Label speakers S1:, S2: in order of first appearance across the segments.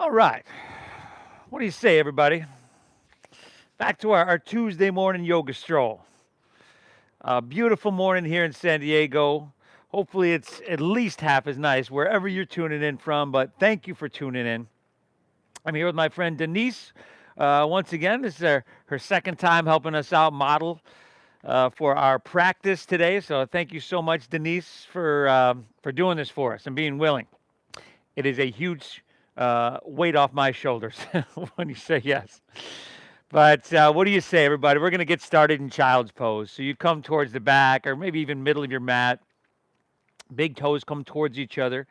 S1: All right. What do you say, everybody? Back to our Tuesday morning yoga stroll. Beautiful morning here in San Diego. Hopefully, it's at least half as nice wherever you're tuning in from, but thank you for tuning in. I'm here with my friend Denise. Once again, this is her second time helping us out model for our practice today. So thank you so much, Denise, for doing this for us and being willing. It is a huge weight off my shoulders when you say yes. But what do you say, everybody? We're going to get started in child's pose. So you come towards the back or maybe even middle of your mat. Big toes come towards each other.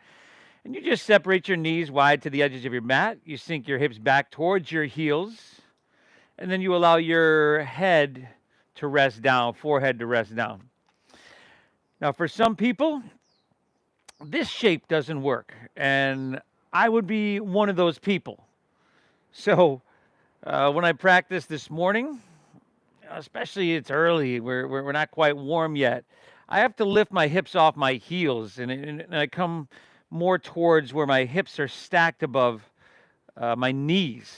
S1: And you just separate your knees wide to the edges of your mat. You sink your hips back towards your heels. And then you allow your head to rest down, forehead to rest down. Now, for some people, this shape doesn't work. And I would be one of those people. So when I practiced this morning, especially it's early, we're not quite warm yet, I have to lift my hips off my heels and I come more towards where my hips are stacked above my knees.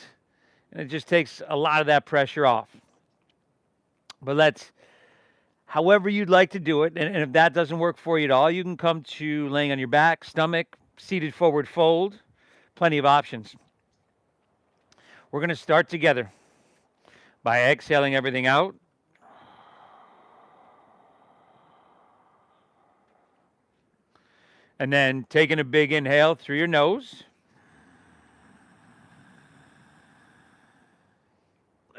S1: And it just takes a lot of that pressure off. But however you'd like to do it, and if that doesn't work for you at all, you can come to laying on your back, stomach, seated forward fold, plenty of options. We're going to start together by exhaling everything out. And then taking a big inhale through your nose.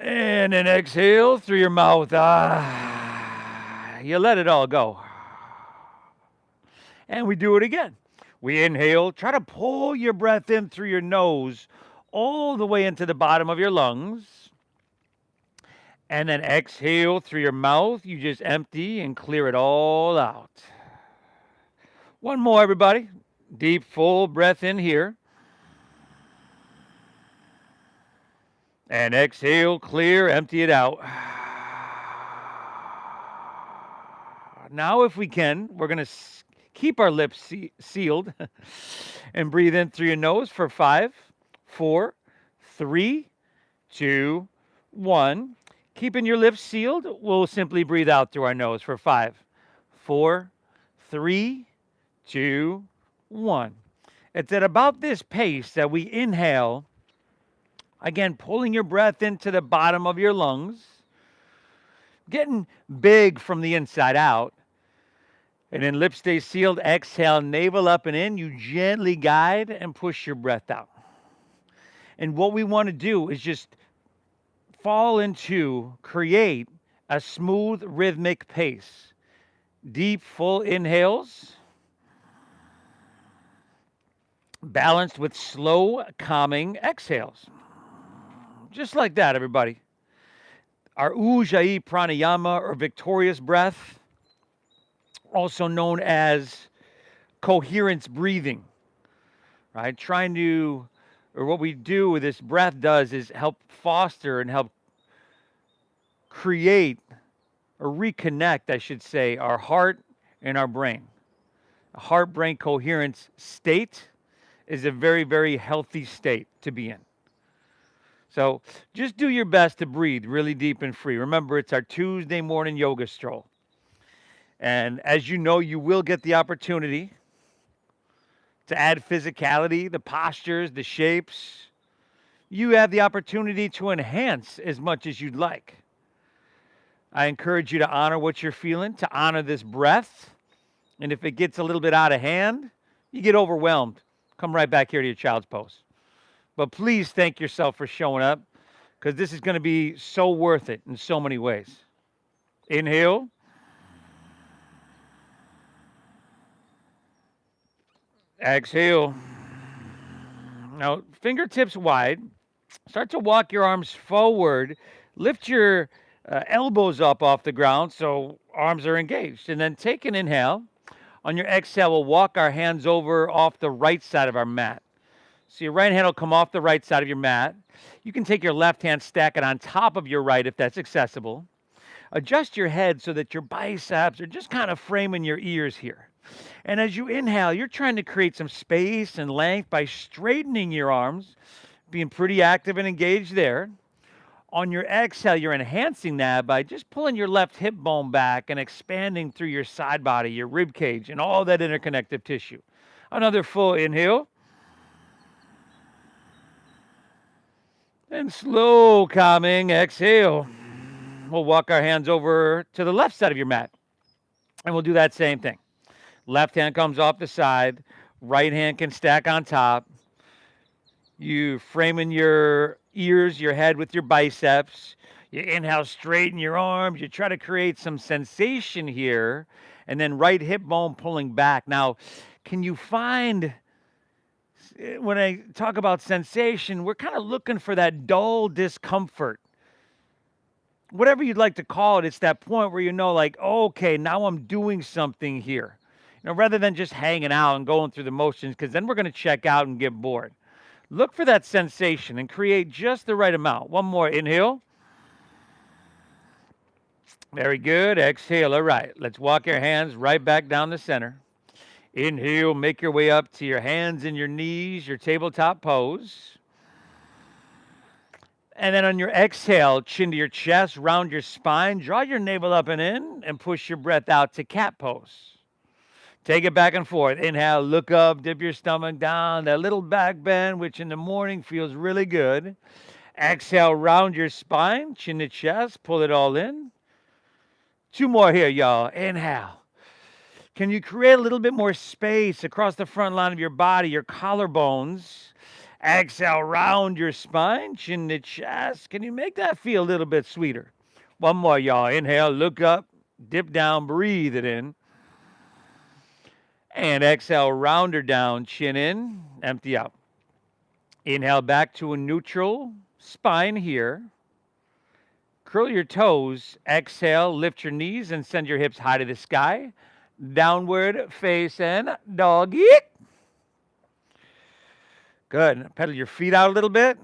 S1: And then exhale through your mouth. You let it all go. And we do it again. We inhale. Try to pull your breath in through your nose all the way into the bottom of your lungs. And then exhale through your mouth. You just empty and clear it all out. One more, everybody. Deep, full breath in here. And exhale, clear, empty it out. Now, if we can, we're going to keep our lips sealed and breathe in through your nose for 5, 4, 3, 2, 1. Keeping your lips sealed, we'll simply breathe out through our nose for 5, 4, 3, 2, 1. It's at about this pace that we inhale, again, pulling your breath into the bottom of your lungs, getting big from the inside out. And then lips stay sealed, exhale, navel up and in. You gently guide and push your breath out. And what we want to do is just create a smooth rhythmic pace. Deep, full inhales, balanced with slow, calming exhales. Just like that, everybody. Our Ujjayi pranayama, or victorious breath, also known as coherence breathing, right? What we do with this breath does is help foster and help create or reconnect, I should say, our heart and our brain. A heart-brain coherence state is a very, very healthy state to be in. So just do your best to breathe really deep and free. Remember, it's our Tuesday morning yoga stroll. And as you know, you will get the opportunity to add physicality, the postures, the shapes. You have the opportunity to enhance as much as you'd like. I encourage you to honor what you're feeling, to honor this breath. And if it gets a little bit out of hand, you get overwhelmed, come right back here to your child's pose. But please thank yourself for showing up, because this is going to be so worth it in so many ways. Inhale. Exhale. Now, fingertips wide. Start to walk your arms forward. Lift your elbows up off the ground so arms are engaged. And then take an inhale. On your exhale, we'll walk our hands over off the right side of our mat. So your right hand will come off the right side of your mat. You can take your left hand, stack it on top of your right if that's accessible. Adjust your head so that your biceps are just kind of framing your ears here. And as you inhale, you're trying to create some space and length by straightening your arms, being pretty active and engaged there. On your exhale, you're enhancing that by just pulling your left hip bone back and expanding through your side body, your rib cage, and all that interconnective tissue. Another full inhale. And slow, calming exhale. We'll walk our hands over to the left side of your mat. And we'll do that same thing. Left hand comes off the side. Right hand can stack on top. You framing your ears, your head with your biceps. You inhale, straighten your arms. You try to create some sensation here. And then right hip bone pulling back. Now, can you find, when I talk about sensation, we're kind of looking for that dull discomfort. Whatever you'd like to call it, it's that point where you know, like, oh, okay, now I'm doing something here. Rather than just hanging out and going through the motions, because then we're going to check out and get bored. Look for that sensation and create just the right amount. One more inhale. Very good. Exhale. All right. Let's walk your hands right back down the center. Inhale. Make your way up to your hands and your knees, your tabletop pose. And then on your exhale, chin to your chest, round your spine, draw your navel up and in, and push your breath out to cat pose. Take it back and forth. Inhale, look up, dip your stomach down, that little back bend, which in the morning feels really good. Exhale, round your spine, chin to chest, pull it all in. 2 more here, y'all. Inhale. Can you create a little bit more space across the front line of your body, your collarbones? Exhale, round your spine, chin to chest. Can you make that feel a little bit sweeter? 1 more, y'all. Inhale, look up, dip down, breathe it in. And exhale, round her down, chin in, empty out. Inhale back to a neutral spine here. Curl your toes. Exhale, lift your knees and send your hips high to the sky. Downward facing doggy. Good. Pedal your feet out a little bit.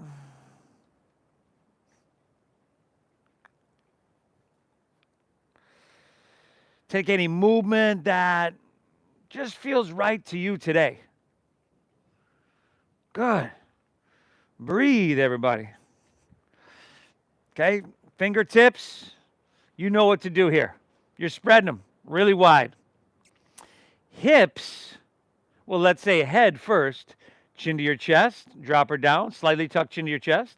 S1: Take any movement that just feels right to you today. Good. Breathe, everybody. Okay, fingertips, you know what to do here. You're spreading them really wide. Hips, well, let's say head first. Chin to your chest, drop her down, slightly tuck chin to your chest.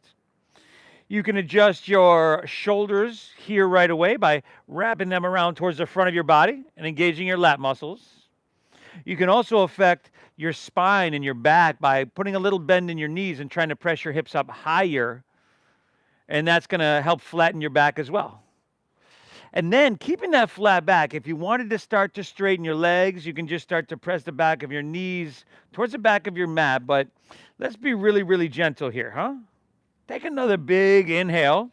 S1: You can adjust your shoulders here right away by wrapping them around towards the front of your body and engaging your lat muscles. You can also affect your spine and your back by putting a little bend in your knees and trying to press your hips up higher. And that's going to help flatten your back as well. And then keeping that flat back, if you wanted to start to straighten your legs, you can just start to press the back of your knees towards the back of your mat. But let's be really, really gentle here, huh? Take another big inhale.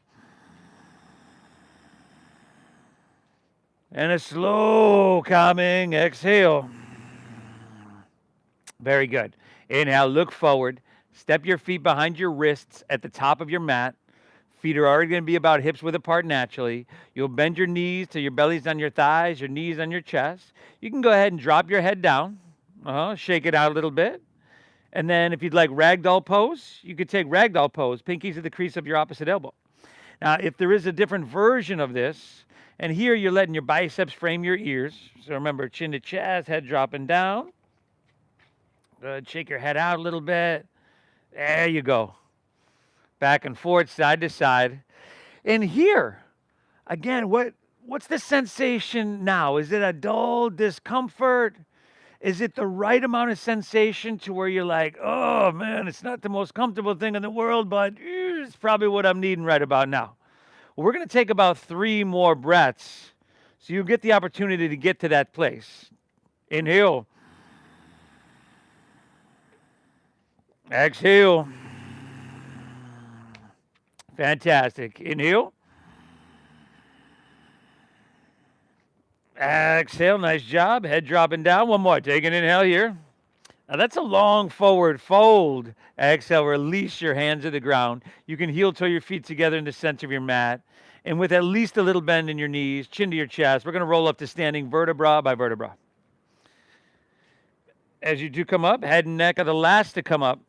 S1: And a slow, calming exhale. Very good. Inhale, look forward. Step your feet behind your wrists at the top of your mat. Feet are already going to be about hips width apart naturally. You'll bend your knees till your belly's on your thighs, your knees on your chest. You can go ahead and drop your head down. Shake it out a little bit. And then if you'd like ragdoll pose, you could take ragdoll pose, pinkies at the crease of your opposite elbow. Now, if there is a different version of this, and here you're letting your biceps frame your ears. So remember, chin to chest, head dropping down. Good. Shake your head out a little bit. There you go. Back and forth, side to side. And here, again, what's the sensation now? Is it a dull discomfort? Is it the right amount of sensation to where you're like, oh man, it's not the most comfortable thing in the world, but it's probably what I'm needing right about now. Well, we're going to take about 3 more breaths so you get the opportunity to get to that place. Inhale. Exhale. Fantastic. Inhale. Exhale. Nice job. Head dropping down. One more. Take an inhale here. Now that's a long forward fold. Exhale. Release your hands to the ground. You can heel toe your feet together in the center of your mat. And with at least a little bend in your knees, chin to your chest, we're going to roll up to standing vertebra by vertebra. As you do come up, head and neck are the last to come up.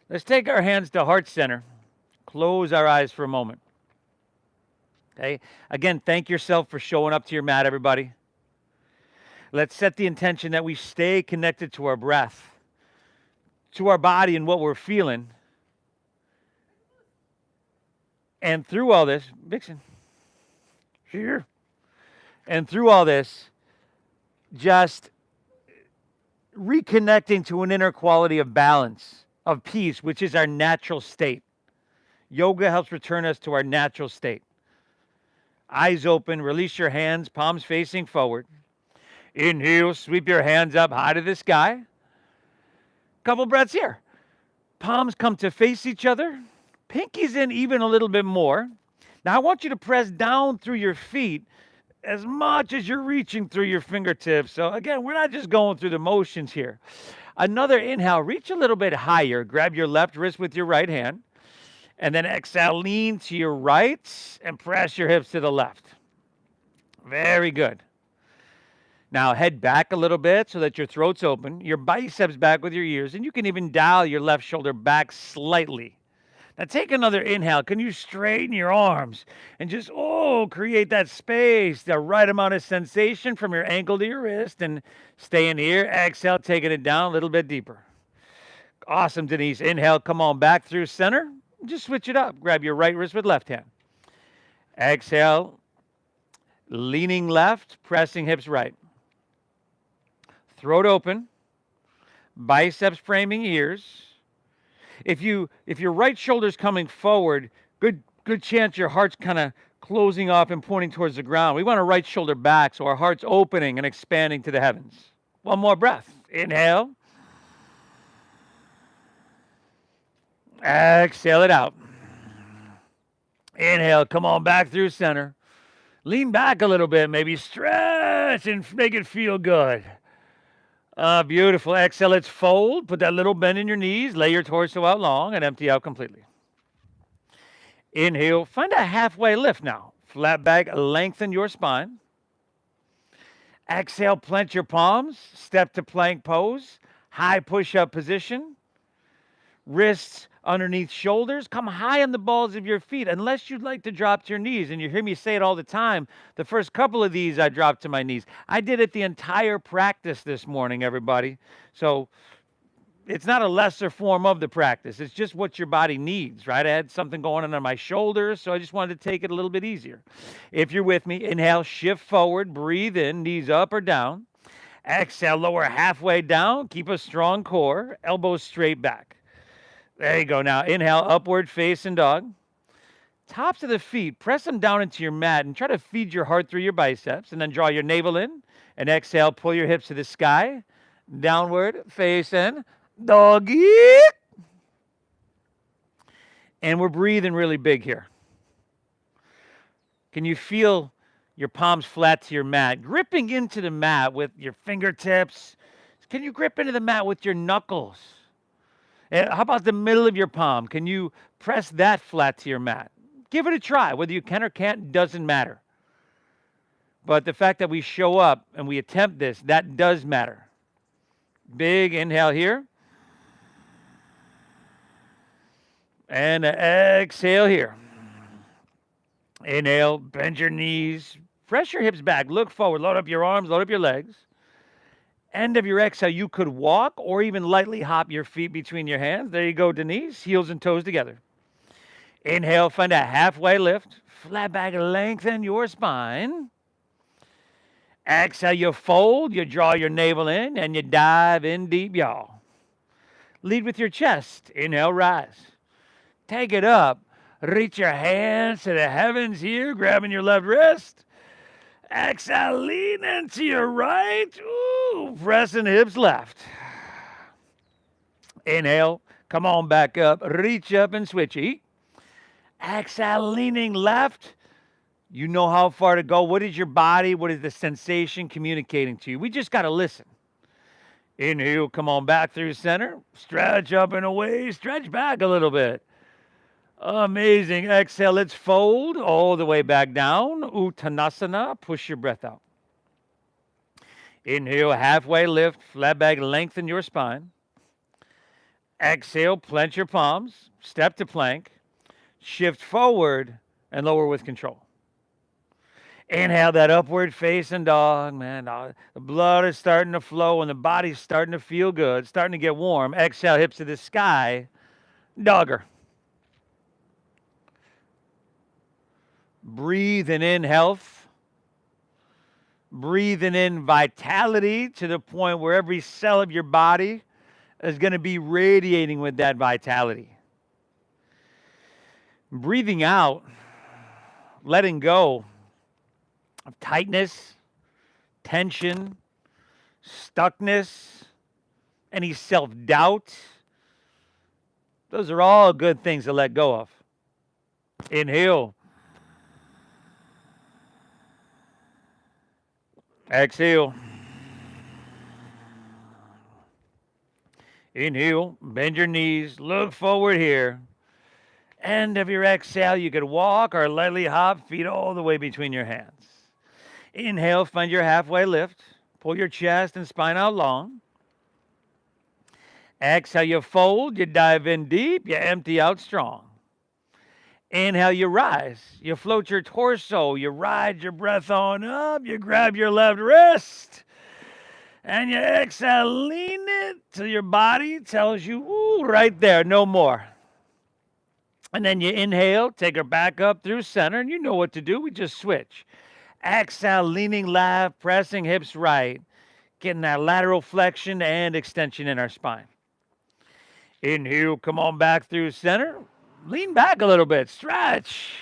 S1: Let's take our hands to heart center. Close our eyes for a moment. Okay. Again, thank yourself for showing up to your mat, everybody. Let's set the intention that we stay connected to our breath, to our body and what we're feeling. And through all this, Vixen, here. And through all this, just reconnecting to an inner quality of balance, of peace, which is our natural state. Yoga helps return us to our natural state. Eyes open, release your hands, palms facing forward. Inhale, sweep your hands up high to the sky. Couple breaths here. Palms come to face each other. Pinkies in even a little bit more. Now I want you to press down through your feet as much as you're reaching through your fingertips. So again, we're not just going through the motions here. Another inhale, reach a little bit higher. Grab your left wrist with your right hand. And then exhale, lean to your right and press your hips to the left. Very good. Now head back a little bit so that your throat's open, your biceps back with your ears, and you can even dial your left shoulder back slightly. Now take another inhale. Can you straighten your arms and just, create that space, the right amount of sensation from your ankle to your wrist, and stay in here. Exhale, taking it down a little bit deeper. Awesome, Denise. Inhale, come on back through center. Just switch it up. Grab your right wrist with left hand. Exhale, leaning left, pressing hips right. Throat open, biceps framing ears. If your right shoulder's coming forward, good chance your heart's kind of closing off and pointing towards the ground. We want our right shoulder back so our heart's opening and expanding to the heavens. One more breath. Inhale. Exhale it out. Inhale, come on back through center. Lean back a little bit, maybe stretch and make it feel good. Beautiful. Exhale, let's fold. Put that little bend in your knees. Lay your torso out long and empty out completely. Inhale, find a halfway lift now. Flat back, lengthen your spine. Exhale, plant your palms. Step to plank pose. High push-up position. Wrists underneath shoulders. Come high on the balls of your feet, unless you'd like to drop to your knees. And you hear me say it all the time. The first couple of these, I dropped to my knees. I did it the entire practice this morning, everybody. So it's not a lesser form of the practice. It's just what your body needs, right? I had something going on my shoulders, so I just wanted to take it a little bit easier. If you're with me, inhale, shift forward, breathe in, knees up or down. Exhale, lower halfway down. Keep a strong core, elbows straight back. There you go. Now inhale, upward facing dog. Tops of the feet, press them down into your mat and try to feed your heart through your biceps, and then draw your navel in. And exhale, pull your hips to the sky. Downward facing doggy. And we're breathing really big here. Can you feel your palms flat to your mat, gripping into the mat with your fingertips? Can you grip into the mat with your knuckles? How about the middle of your palm? Can you press that flat to your mat? Give it a try. Whether you can or can't doesn't matter. But the fact that we show up and we attempt this, that does matter. Big inhale here. And exhale here. Inhale, bend your knees. Press your hips back. Look forward. Load up your arms. Load up your legs. End of your exhale, you could walk or even lightly hop your feet between your hands. There you go, Denise. Heels and toes together. Inhale, find a halfway lift. Flat back, lengthen your spine. Exhale, you fold, you draw your navel in, and you dive in deep, y'all. Lead with your chest. Inhale, rise. Take it up. Reach your hands to the heavens here, grabbing your left wrist. Exhale, lean into your right. Ooh, pressing hips left. Inhale, come on back up. Reach up and switch. Eat. Exhale, leaning left. You know how far to go. What is your body? What is the sensation communicating to you? We just got to listen. Inhale, come on back through center. Stretch up and away. Stretch back a little bit. Amazing. Exhale, let's fold all the way back down. Uttanasana. Push your breath out. Inhale, halfway lift, flat back, lengthen your spine. Exhale, clench your palms, step to plank, shift forward, and lower with control. Inhale that upward facing dog, man. The blood is starting to flow and the body's starting to feel good, starting to get warm. Exhale, hips to the sky, dogger. Breathing in health, breathing in vitality to the point where every cell of your body is going to be radiating with that vitality. Breathing out, letting go of tightness, tension, stuckness, any self-doubt. Those are all good things to let go of. Inhale. Exhale. Inhale, bend your knees, look forward here. End of your exhale, you could walk or lightly hop, feet all the way between your hands. Inhale, find your halfway lift. Pull your chest and spine out long. Exhale, you fold, you dive in deep, you empty out strong. Inhale, you rise, you float your torso, you ride your breath on up, you grab your left wrist. And you exhale, lean it till your body tells you, ooh, right there, no more. And then you inhale, take her back up through center, and you know what to do. We just switch. Exhale, leaning left, pressing hips right, getting that lateral flexion and extension in our spine. Inhale, come on back through center. Lean back a little bit, stretch.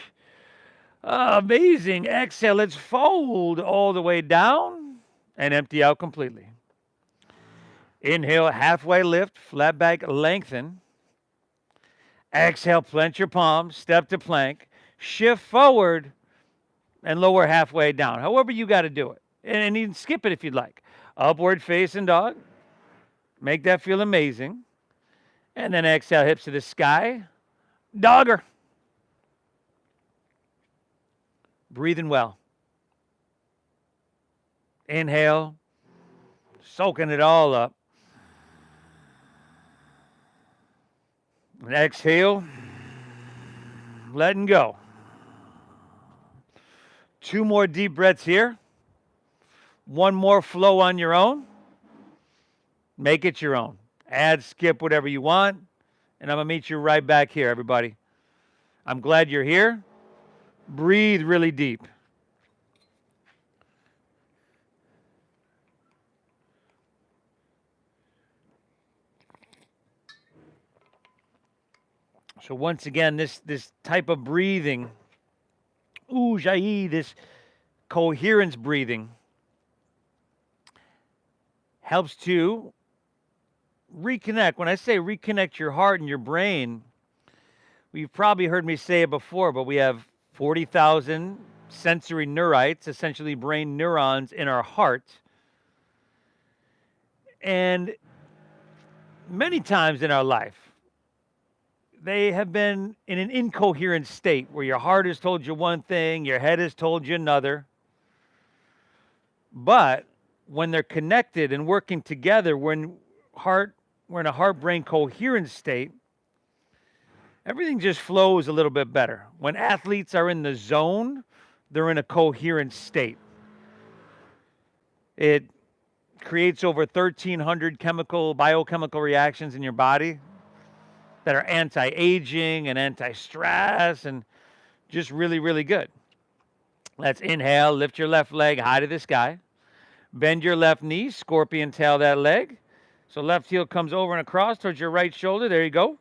S1: Amazing. Exhale, let's fold all the way down and empty out completely. Inhale, halfway lift, flat back, lengthen. Exhale, plant your palms, step to plank, shift forward, and lower halfway down. However you got to do it. And you can skip it if you'd like. Upward facing dog. Make that feel amazing. And then exhale, hips to the sky. Dogger. Breathing well. Inhale, soaking it all up. And exhale, letting go. 2 more deep breaths here. 1 more flow on your own. Make it your own. Add, skip, whatever you want. And I'm going to meet you right back here, everybody. I'm glad you're here. Breathe really deep. So once again, this type of breathing, ujjayi, this coherence breathing, helps to reconnect. When I say reconnect your heart and your brain, you've probably heard me say it before, but we have 40,000 sensory neurites, essentially brain neurons in our heart. And many times in our life, they have been in an incoherent state where your heart has told you one thing, your head has told you another. But when they're connected and working together, we're in a heart-brain coherent state, everything just flows a little bit better. When athletes are in the zone, they're in a coherent state. It creates over 1,300 biochemical reactions in your body that are anti-aging and anti-stress and just really, really good. Let's inhale, lift your left leg high to the sky. Bend your left knee, scorpion tail that leg. So left heel comes over and across towards your right shoulder. There you go.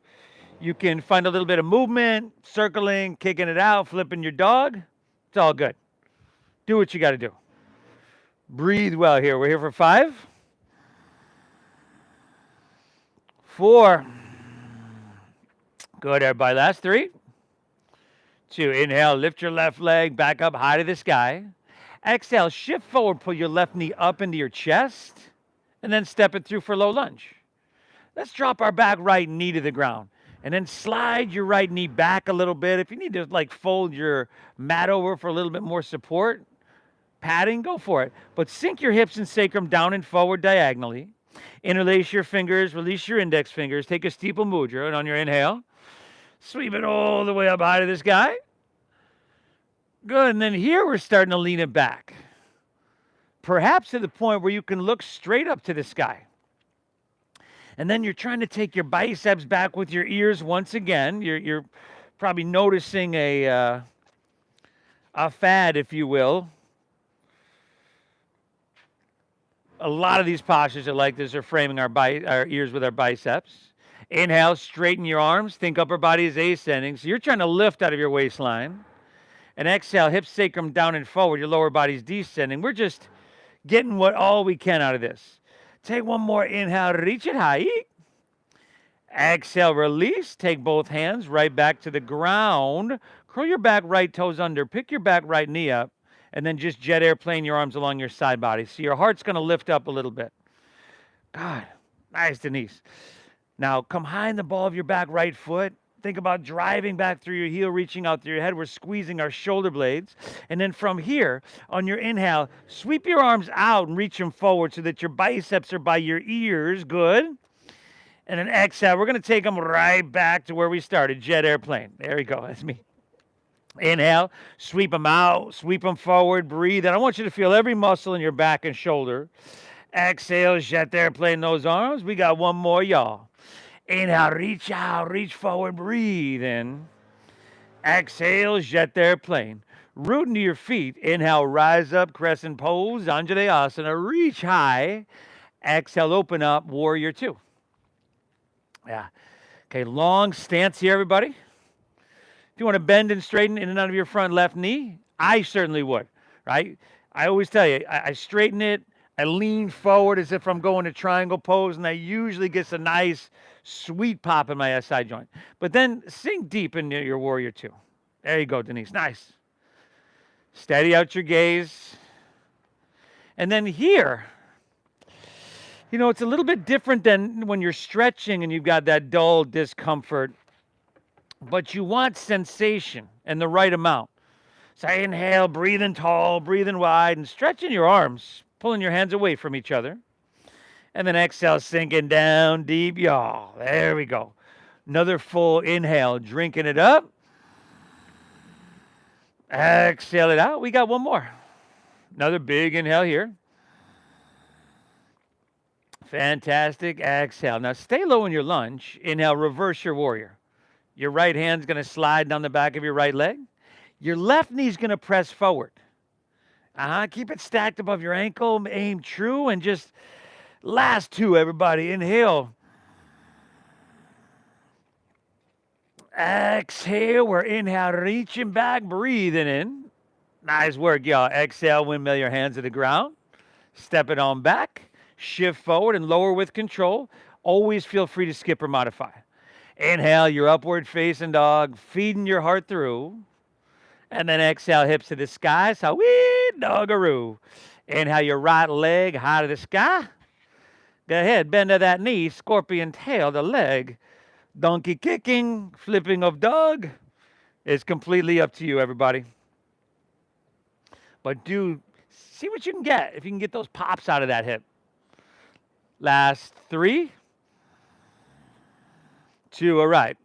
S1: You can find a little bit of movement, circling, kicking it out, flipping your dog. It's all good. Do what you got to do. Breathe well here. We're here for 5, 4. Good, everybody. Last 3, 2. Inhale, lift your left leg back up high to the sky. Exhale, shift forward, pull your left knee up into your chest, and then step it through for low lunge. Let's drop our back right knee to the ground, and then slide your right knee back a little bit. If you need to fold your mat over for a little bit more support, padding, go for it. But sink your hips and sacrum down and forward diagonally. Interlace your fingers, release your index fingers, take a steeple mudra, and on your inhale, sweep it all the way up high to the sky. Good, and then here we're starting to lean it back. Perhaps to the point where you can look straight up to the sky. And then you're trying to take your biceps back with your ears once again. You're probably noticing a fad, if you will. A lot of these postures are like this, are framing our ears with our biceps. Inhale, straighten your arms. Think upper body is ascending. So you're trying to lift out of your waistline. And exhale, hips sacrum down and forward. Your lower body's descending. We're just getting all we can out of this. Take one more inhale, reach it high. Exhale, release. Take both hands right back to the ground. Curl your back right toes under. Pick your back right knee up. And then just jet airplane your arms along your side body. So your heart's going to lift up a little bit. God, nice, Denise. Now come high in the ball of your back right foot. Think about driving back through your heel, reaching out through your head. We're squeezing our shoulder blades. And then from here, on your inhale, sweep your arms out and reach them forward so that your biceps are by your ears. Good. And then exhale, we're going to take them right back to where we started, jet airplane. There we go. That's me. Inhale, sweep them out, sweep them forward, breathe. And I want you to feel every muscle in your back and shoulder. Exhale, jet airplane those arms. We got one more, y'all. Inhale, reach out, reach forward, breathe in. Exhale, jet airplane. Root into your feet. Inhale, rise up, crescent pose, Anjalayasana. Reach high. Exhale, open up, warrior two. Yeah. Okay, long stance here, everybody. If you want to bend and straighten in and out of your front left knee, I certainly would, right? I always tell you, I straighten it, I lean forward as if I'm going to triangle pose, and I usually get a nice sweet pop in my SI joint. But then sink deep into your warrior two. There you go, Denise. Nice. Steady out your gaze. And then here, you know, it's a little bit different than when you're stretching and you've got that dull discomfort. But you want sensation and the right amount. So inhale, breathing tall, breathing wide, and stretching your arms, pulling your hands away from each other. And then exhale, sinking down deep, y'all. There we go. Another full inhale, drinking it up. Exhale it out. We got one more. Another big inhale here. Fantastic. Exhale. Now stay low in your lunge. Inhale, reverse your warrior. Your right hand's going to slide down the back of your right leg. Your left knee's going to press forward. Keep it stacked above your ankle. Aim true. And just last two, everybody. Inhale. Exhale. We're inhale, reaching back, breathing in. Nice work, y'all. Exhale, windmill your hands to the ground. Step it on back. Shift forward and lower with control. Always feel free to skip or modify. Inhale, your upward facing dog, feeding your heart through. And then exhale, hips to the sky. So wee, doggaroo. Inhale, your right leg high to the sky. Go ahead, bend to that knee, scorpion tail, the leg. Donkey kicking, flipping of dog. It's completely up to you, everybody. But do see what you can get, if you can get those pops out of that hip. Last three. Two, all right.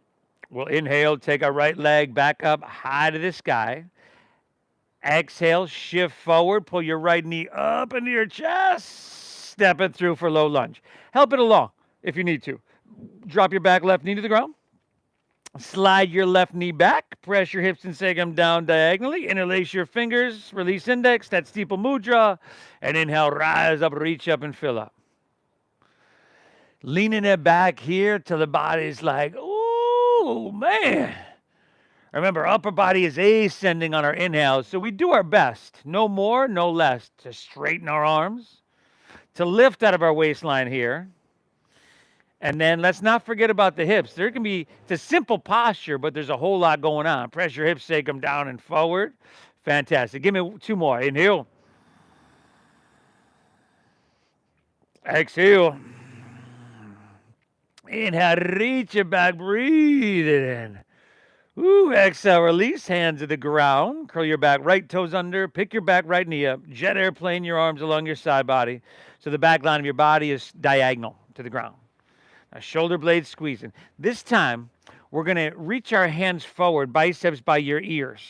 S1: We'll inhale, take our right leg back up high to the sky. Exhale, shift forward, pull your right knee up into your chest. Step it through for low lunge. Help it along if you need to. Drop your back left knee to the ground. Slide your left knee back. Press your hips and sacrum down diagonally. Interlace your fingers. Release index. That steeple mudra. And inhale, rise up, reach up, and fill up. Leaning it back here till the body's like, ooh, man. Remember, upper body is ascending on our inhale, so we do our best, no more, no less, to straighten our arms, to lift out of our waistline here. And then let's not forget about the hips. There can be, it's a simple posture, but there's a whole lot going on. Press your hips, sacrum down and forward. Fantastic. Give me two more. Inhale. Exhale. Inhale, reach it back, breathe it in. Ooh, exhale, release, hands to the ground. Curl your back right toes under. Pick your back right knee up. Jet airplane your arms along your side body. So the back line of your body is diagonal to the ground. Now, shoulder blades squeezing. This time, we're going to reach our hands forward, biceps by your ears.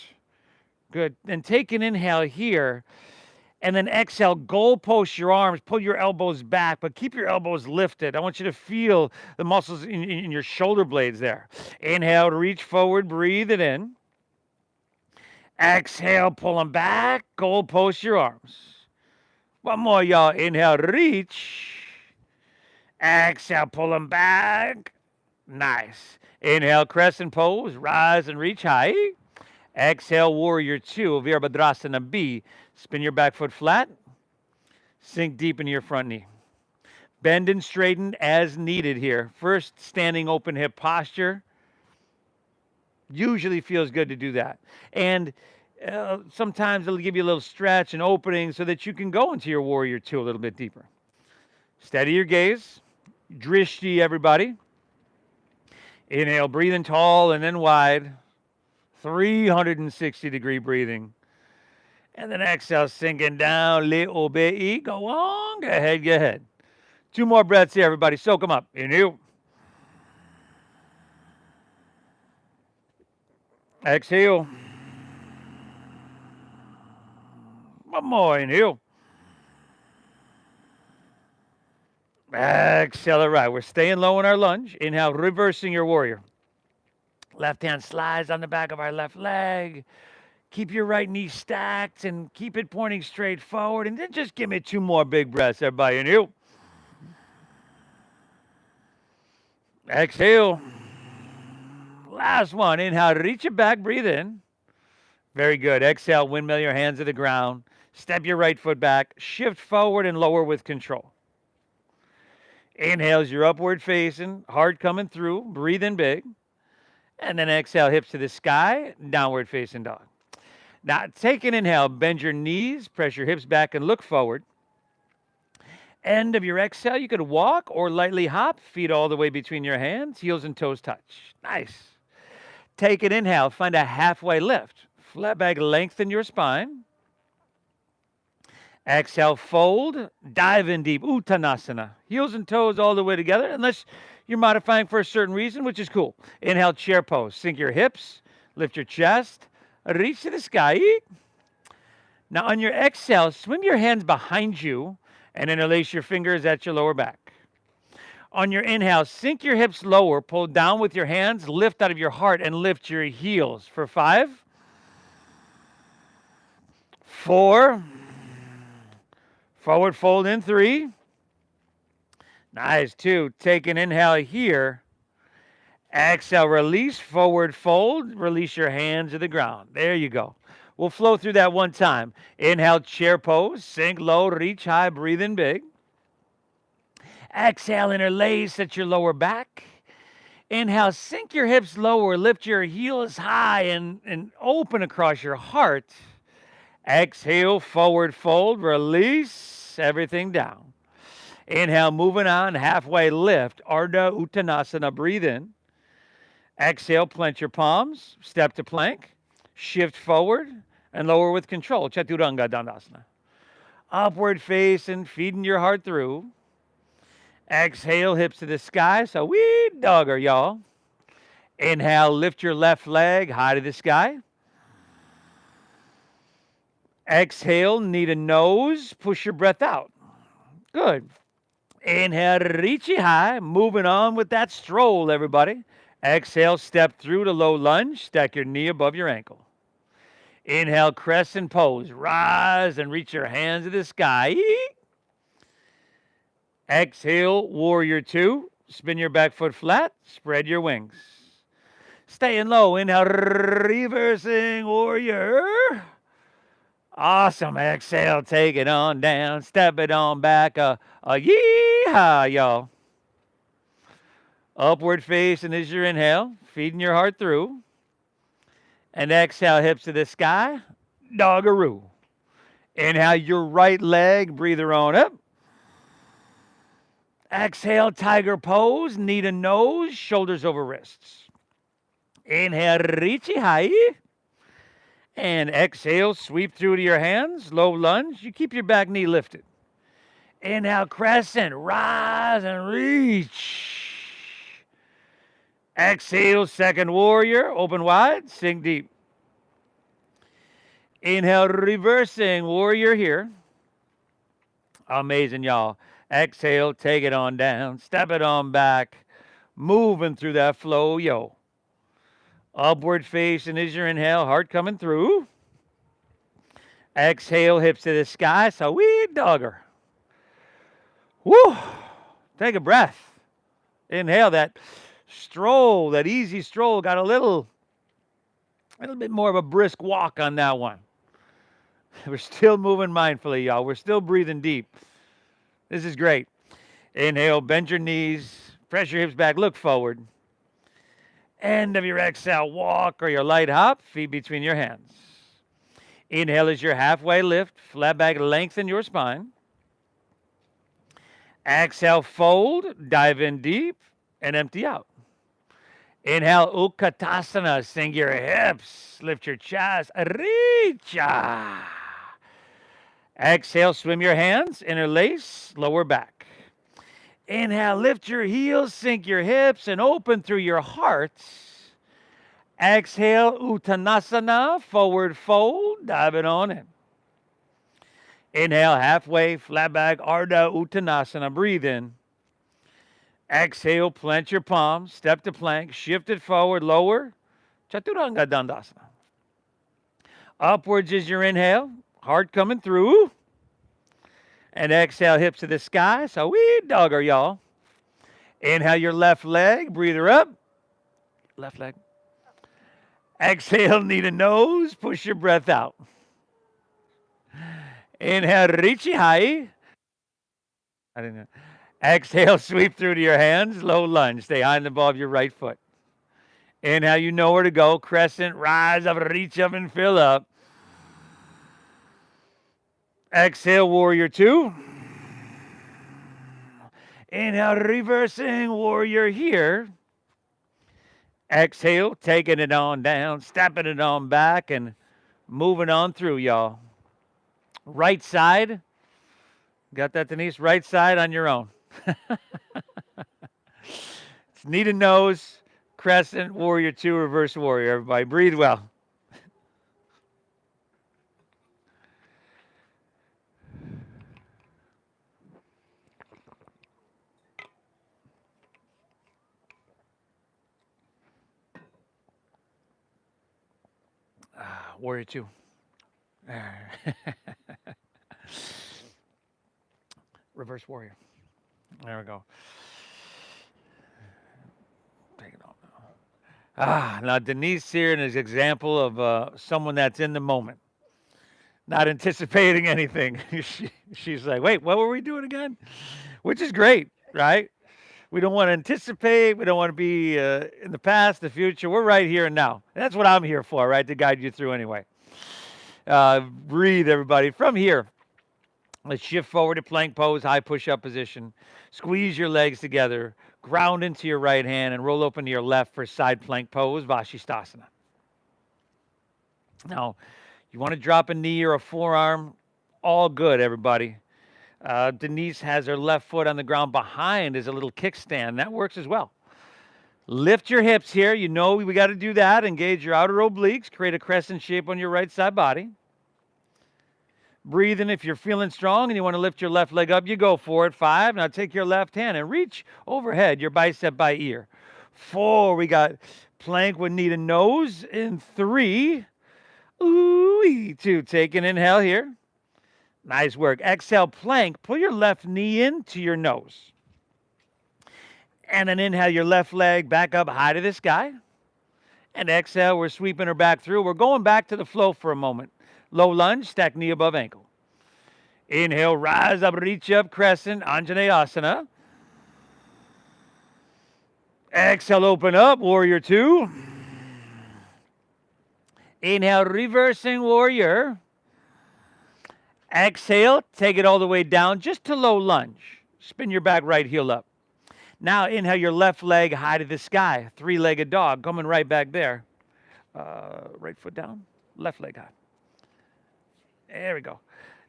S1: Good. Then take an inhale here, and then exhale, goal post your arms, pull your elbows back, but keep your elbows lifted. I want you to feel the muscles in your shoulder blades there. Inhale, reach forward, breathe it in. Exhale, pull them back, goal post your arms. One more, y'all. Inhale, reach. Exhale, pull them back. Nice. Inhale, crescent pose, rise and reach high. Exhale, warrior two, Virabhadrasana B. Spin your back foot flat. Sink deep into your front knee. Bend and straighten as needed here. First, standing open hip posture. Usually feels good to do that. And sometimes it'll give you a little stretch and opening so that you can go into your warrior two a little bit deeper. Steady your gaze. Drishti, everybody. Inhale, breathing tall and then wide. 360-degree breathing. And then exhale, sinking down a little bit. Go on. Go ahead, go ahead. 2 more breaths here, everybody. Soak them up. Inhale. Exhale. One more. Inhale. Exhale. All right. We're staying low in our lunge. Inhale, reversing your warrior. Left hand slides on the back of our left leg. Keep your right knee stacked and keep it pointing straight forward. And then just give me 2 more big breaths, everybody. Inhale. Exhale. Last one. Inhale, reach it back, breathe in. Very good. Exhale, windmill your hands to the ground. Step your right foot back. Shift forward and lower with control. Inhale as you're upward facing, heart coming through. Breathe in big. And then exhale, hips to the sky, downward facing dog. Now, take an inhale, bend your knees, press your hips back and look forward. End of your exhale, you could walk or lightly hop, feet all the way between your hands, heels and toes touch. Nice. Take an inhale, find a halfway lift. Flat back, lengthen your spine. Exhale, fold, dive in deep, Uttanasana. Heels and toes all the way together, unless you're modifying for a certain reason, which is cool. Inhale, chair pose. Sink your hips, lift your chest, reach to the sky. Now on your exhale, swing your hands behind you and interlace your fingers at your lower back. On your inhale, sink your hips lower, pull down with your hands, lift out of your heart and lift your heels for 5, 4, forward fold in 3. Nice, 2. Take an inhale here. Exhale, release, forward fold. Release your hands to the ground. There you go. We'll flow through that one time. Inhale, chair pose. Sink low, reach high, breathe in big. Exhale, interlace at your lower back. Inhale, sink your hips lower, lift your heels high and open across your heart. Exhale, forward fold, release everything down. Inhale, moving on, halfway lift, Ardha Uttanasana, breathe in. Exhale, plant your palms, step to plank, shift forward, and lower with control, Chaturanga Dandasana. Upward facing, feeding your heart through. Exhale, hips to the sky, so we dogger, y'all. Inhale, lift your left leg high to the sky. Exhale, knee to nose, push your breath out. Good. Inhale, reach it high, moving on with that stroll, everybody. Exhale, step through to low lunge, stack your knee above your ankle. Inhale, crescent pose, rise and reach your hands to the sky. Exhale, warrior two, spin your back foot flat, spread your wings. Staying low, inhale, reversing warrior. Awesome. Exhale, take it on down, step it on back. Yeehaw, y'all. Upward facing is your inhale, feeding your heart through. And exhale, hips to the sky, doggaroo. Inhale, your right leg, breather on up. Exhale, tiger pose, knee to nose, shoulders over wrists. Inhale, reach high. And exhale, sweep through to your hands. Low lunge. You keep your back knee lifted. Inhale, crescent. Rise and reach. Exhale, second warrior. Open wide. Sink deep. Inhale, reversing warrior here. Amazing, y'all. Exhale, take it on down. Step it on back. Moving through that flow, yo. Upward facing is your inhale, heart coming through. Exhale, hips to the sky, sweet dogger. Woo! Take a breath. Inhale that stroll, that easy stroll. Got a little bit more of a brisk walk on that one. We're still moving mindfully, y'all. We're still breathing deep. This is great. Inhale, bend your knees, press your hips back, look forward. End of your exhale, walk or your light hop, feet between your hands. Inhale is your halfway lift, flat back, lengthen your spine. Exhale, fold, dive in deep, and empty out. Inhale, Utkatasana, sink your hips, lift your chest, reach. Exhale, swim your hands, interlace, lower back. Inhale, lift your heels, sink your hips, and open through your heart. Exhale, Uttanasana, forward fold, dive it on in. Inhale, halfway, flat back, Ardha Uttanasana, breathe in. Exhale, plant your palms, step to plank, shift it forward, lower, Chaturanga Dandasana. Upwards is your inhale, heart coming through. And exhale, hips to the sky, sweet dogger, y'all. Inhale your left leg, breather up, left leg. Exhale, knee to nose, push your breath out. Inhale, reach high. I didn't know. Exhale, sweep through to your hands, low lunge. Stay high and above your right foot. Inhale, you know where to go. Crescent, rise up, reach up, and fill up. Exhale, warrior two. Inhale, reversing warrior here. Exhale, taking it on down, stepping it on back, and moving on through, y'all. Right side. Got that, Denise? Right side on your own. It's knee to nose, crescent, warrior two, reverse warrior. Everybody, breathe well. Warrior two. Reverse warrior. There we go. Take it off now. Now Denise here is an example of someone that's in the moment, not anticipating anything. She's like, wait, what were we doing again? Which is great, right? We don't want to anticipate. We don't want to be in the past, the future. We're right here and now. And that's what I'm here for, right? To guide you through anyway. Breathe, everybody. From here, let's shift forward to plank pose, high push-up position. Squeeze your legs together. Ground into your right hand and roll open to your left for side plank pose, Vashisthasana. Now, you want to drop a knee or a forearm, all good, everybody. Denise has her left foot on the ground behind as a little kickstand. That works as well. Lift your hips here. You know we got to do that. Engage your outer obliques. Create a crescent shape on your right side body. Breathe in. If you're feeling strong and you want to lift your left leg up, you go for it. 5. Now take your left hand and reach overhead, your bicep by ear. 4. We got plank with knee to nose. In 3. Ooh, 2. Take an inhale here. Nice work. Exhale, plank. Pull your left knee into your nose. And then inhale your left leg back up high to the sky. And exhale, we're sweeping her back through. We're going back to the flow for a moment. Low lunge, stack knee above ankle. Inhale, rise up, reach up, crescent, Anjaneyasana. Exhale, open up, warrior two. Inhale, reversing warrior. Exhale, take it all the way down just to low lunge. Spin your back right heel up. Now inhale your left leg high to the sky. Three-legged dog coming right back there. Right foot down, left leg high. There we go.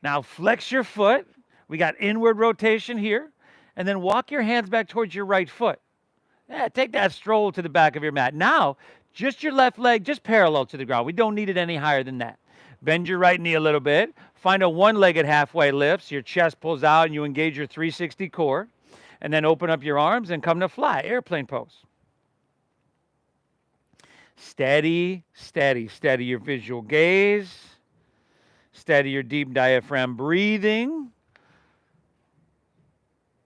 S1: Now flex your foot. We got inward rotation here. And then walk your hands back towards your right foot. Yeah, take that stroll to the back of your mat. Now, just your left leg, just parallel to the ground. We don't need it any higher than that. Bend your right knee a little bit. Find a one-legged halfway lift. So your chest pulls out and you engage your 360 core. And then open up your arms and come to fly, airplane pose. Steady, steady, steady your visual gaze. Steady your deep diaphragm breathing.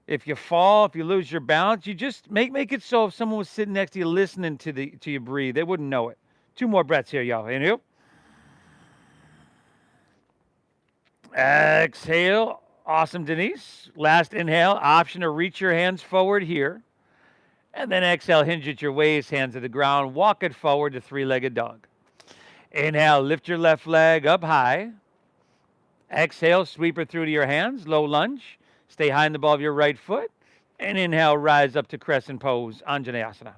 S1: If you fall, if you lose your balance, you just make it so if someone was sitting next to you listening to you breathe, they wouldn't know it. 2 more breaths here, y'all. Inhale. Exhale. Awesome, Denise. Last inhale. Option to reach your hands forward here. And then exhale, hinge at your waist, hands to the ground. Walk it forward to three-legged dog. Inhale, lift your left leg up high. Exhale, sweep it through to your hands. Low lunge. Stay high in the ball of your right foot. And inhale, rise up to crescent pose, Anjaneyasana.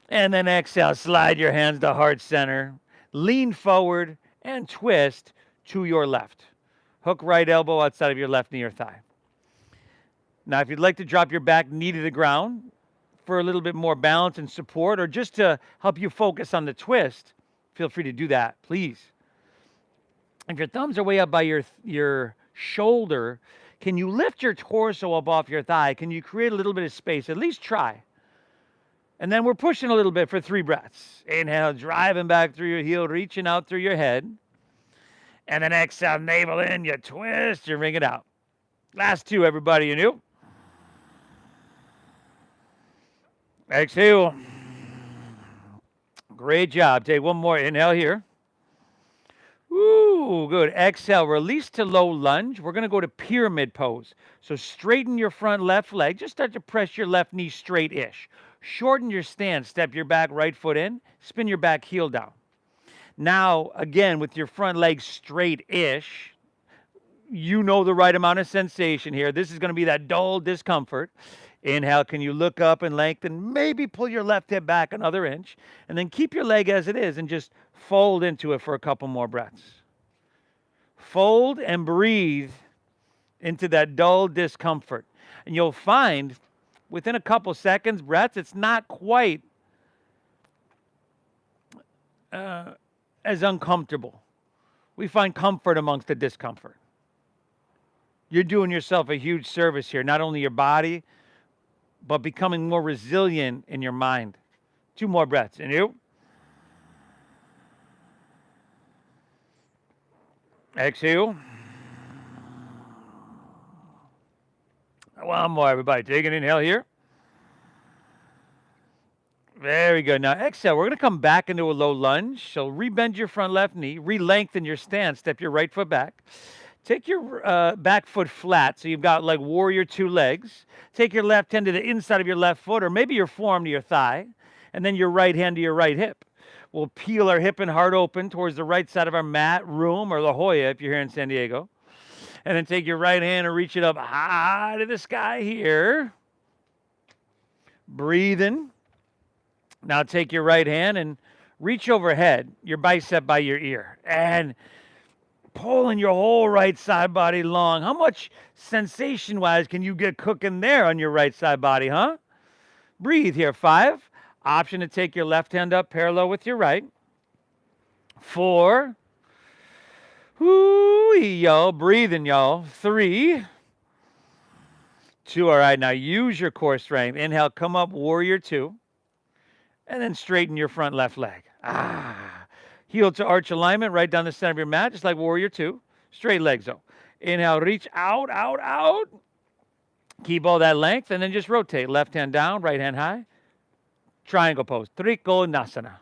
S1: And then exhale, slide your hands to heart center. Lean forward and twist to your left. Hook right elbow outside of your left knee or thigh. Now, if you'd like to drop your back knee to the ground for a little bit more balance and support, or just to help you focus on the twist, feel free to do that, please. If your thumbs are way up by your shoulder, can you lift your torso up off your thigh? Can you create a little bit of space? At least try. And then we're pushing a little bit for 3 breaths. Inhale, driving back through your heel, reaching out through your head. And then exhale, navel in, you twist, you ring it out. Last 2, everybody, you knew. Exhale. Great job. Take 1 more inhale here. Ooh, good. Exhale, release to low lunge. We're going to go to pyramid pose. So straighten your front left leg. Just start to press your left knee straight-ish. Shorten your stance. Step your back right foot in. Spin your back heel down. Now, again, with your front leg straight-ish, you know the right amount of sensation here. This is going to be that dull discomfort. Inhale, can you look up and lengthen? Maybe pull your left hip back another inch. And then keep your leg as it is and just fold into it for a couple more breaths. Fold and breathe into that dull discomfort. And you'll find within a couple seconds, breaths, it's not quite as uncomfortable. We find comfort amongst the discomfort. You're doing yourself a huge service here, not only your body, but becoming more resilient in your mind. 2 more breaths. And you. Exhale. 1 more, everybody. Take an inhale here. Very good. Now exhale. We're going to come back into a low lunge. So rebend your front left knee. Re-lengthen your stance. Step your right foot back. Take your back foot flat, so you've got like warrior 2 legs. Take your left hand to the inside of your left foot, or maybe your forearm to your thigh, and then your right hand to your right hip. We'll peel our hip and heart open towards the right side of our mat, room, or La Jolla if you're here in San Diego. And then take your right hand and reach it up high to the sky here. Breathing. Now take your right hand and reach overhead, your bicep by your ear. And pulling your whole right side body long. How much sensation-wise can you get cooking there on your right side body, huh? Breathe here. 5. Option to take your left hand up parallel with your right. 4. Whoo, y'all. Breathing, y'all. 3. 2. All right, now use your core strength. Inhale, come up, warrior 2. And then straighten your front left leg. Heel to arch alignment right down the center of your mat, just like warrior 2. Straight legs, though. Inhale, reach out, out, out. Keep all that length, and then just rotate. Left hand down, right hand high. Triangle pose. Trikonasana.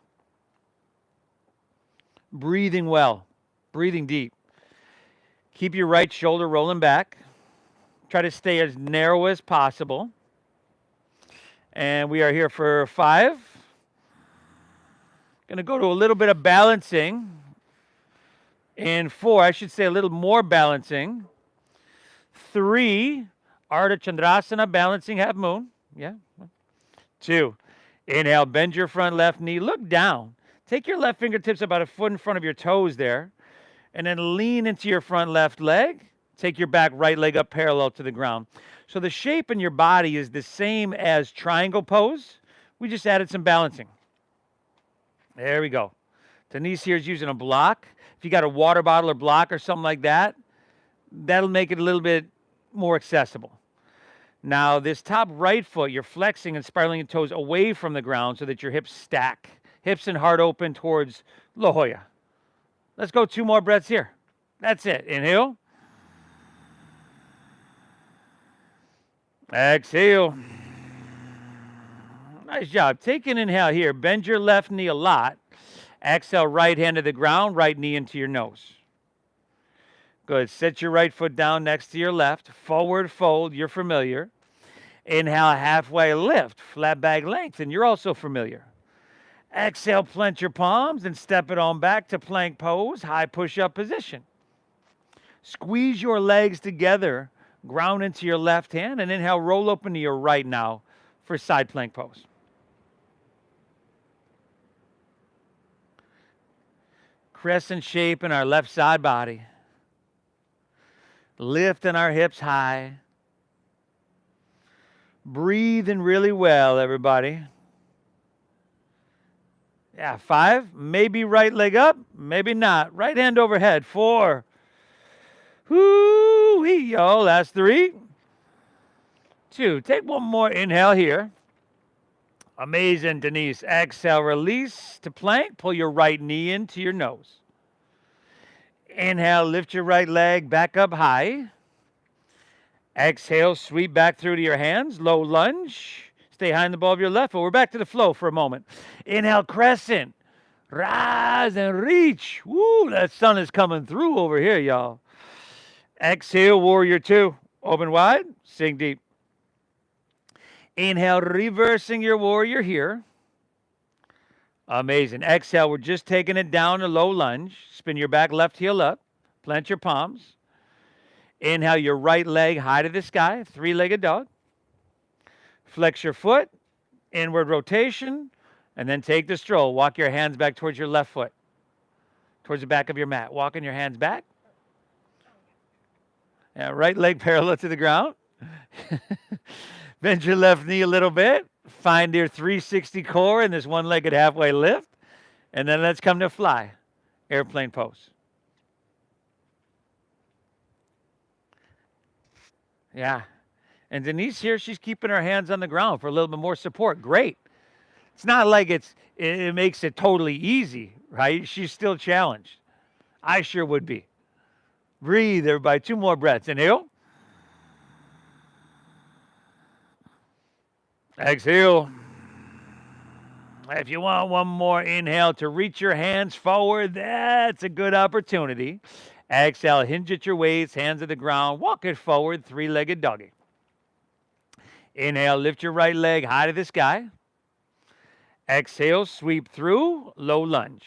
S1: Breathing well. Breathing deep. Keep your right shoulder rolling back. Try to stay as narrow as possible. And we are here for 5. Going to go to a little bit of balancing. In 4, I should say a little more balancing. 3, Ardha Chandrasana, balancing half moon. Yeah. 2. Inhale, bend your front left knee. Look down. Take your left fingertips about a foot in front of your toes there. And then lean into your front left leg. Take your back right leg up parallel to the ground. So the shape in your body is the same as triangle pose. We just added some balancing. There we go. Denise here is using a block. If you got a water bottle or block or something like that, that'll make it a little bit more accessible. Now, this top right foot, you're flexing and spiraling your toes away from the ground so that your hips stack. Hips and heart open towards La Jolla. Let's go 2 more breaths here. That's it. Inhale. Exhale. Nice job. Take an inhale here. Bend your left knee a lot. Exhale, right hand to the ground, right knee into your nose. Good. Set your right foot down next to your left. Forward fold. You're familiar. Inhale, halfway lift. Flat back length. And you're also familiar. Exhale, plant your palms and step it on back to plank pose, high push-up position. Squeeze your legs together, ground into your left hand, and inhale, roll open to your right now for side plank pose. Crescent shape in our left side body. Lifting our hips high. Breathing really well, everybody. Yeah, 5. Maybe right leg up, maybe not. Right hand overhead. 4. Whoo-wee, yo. That's 3. 2. Take one more inhale here. Amazing, Denise. Exhale, release to plank. Pull your right knee into your nose. Inhale, lift your right leg back up high. Exhale, sweep back through to your hands. Low lunge. Stay high in the ball of your left foot. We're back to the flow for a moment. Inhale, crescent. Rise and reach. Woo, that sun is coming through over here, y'all. Exhale, warrior 2. Open wide, sink deep. Inhale, reversing your warrior here. Amazing. Exhale, we're just taking it down to low lunge. Spin your back left heel up. Plant your palms. Inhale, your right leg high to the sky. 3-legged dog. Flex your foot. Inward rotation. And then take the stroll. Walk your hands back towards your left foot. Towards the back of your mat. Walking your hands back. Yeah, right leg parallel to the ground. Bend your left knee a little bit. Find your 360 core in this one-legged halfway lift. And then let's come to fly. Airplane pose. Yeah. And Denise here, she's keeping her hands on the ground for a little bit more support. Great. It's not like it makes it totally easy, right? She's still challenged. I sure would be. Breathe, everybody. 2 more breaths. Inhale. Exhale. If you want one more inhale to reach your hands forward, that's a good opportunity. Exhale, hinge at your waist, hands at the ground. Walk it forward, 3-legged doggy. Inhale, lift your right leg high to the sky. Exhale, sweep through, low lunge.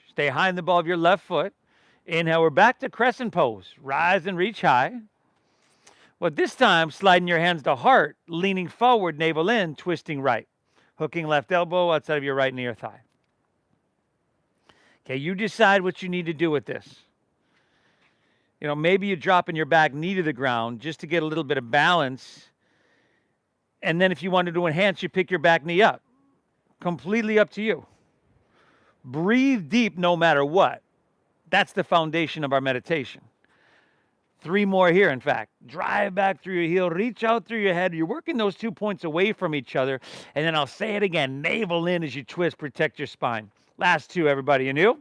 S1: Stay high in the ball of your left foot. Inhale, we're back to crescent pose. Rise and reach high. Well, this time, sliding your hands to heart, leaning forward, navel in, twisting right. Hooking left elbow outside of your right knee or thigh. Okay, you decide what you need to do with this. You know, maybe you're dropping your back knee to the ground just to get a little bit of balance. And then if you wanted to enhance, you pick your back knee up. Completely up to you. Breathe deep no matter what. That's the foundation of our meditation. 3 more here, in fact. Drive back through your heel. Reach out through your head. You're working those 2 points away from each other. And then I'll say it again. Navel in as you twist. Protect your spine. Last 2, everybody. Inhale.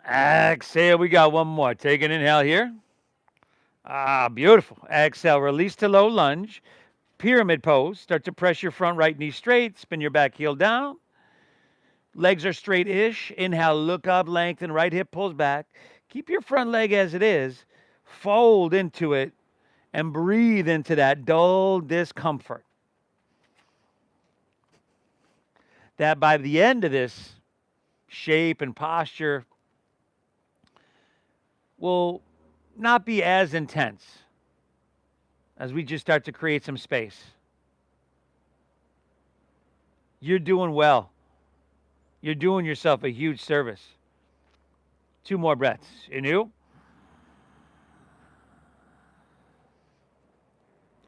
S1: Exhale. We got one more. Take an inhale here. Ah, beautiful. Exhale. Release to low lunge. Pyramid pose. Start to press your front right knee straight. Spin your back heel down. Legs are straight-ish. Inhale, look up, lengthen. Right hip pulls back. Keep your front leg as it is. Fold into it and breathe into that dull discomfort. That by the end of this shape and posture will not be as intense as we just start to create some space. You're doing well. You're doing yourself a huge service. 2 more breaths. Inhale.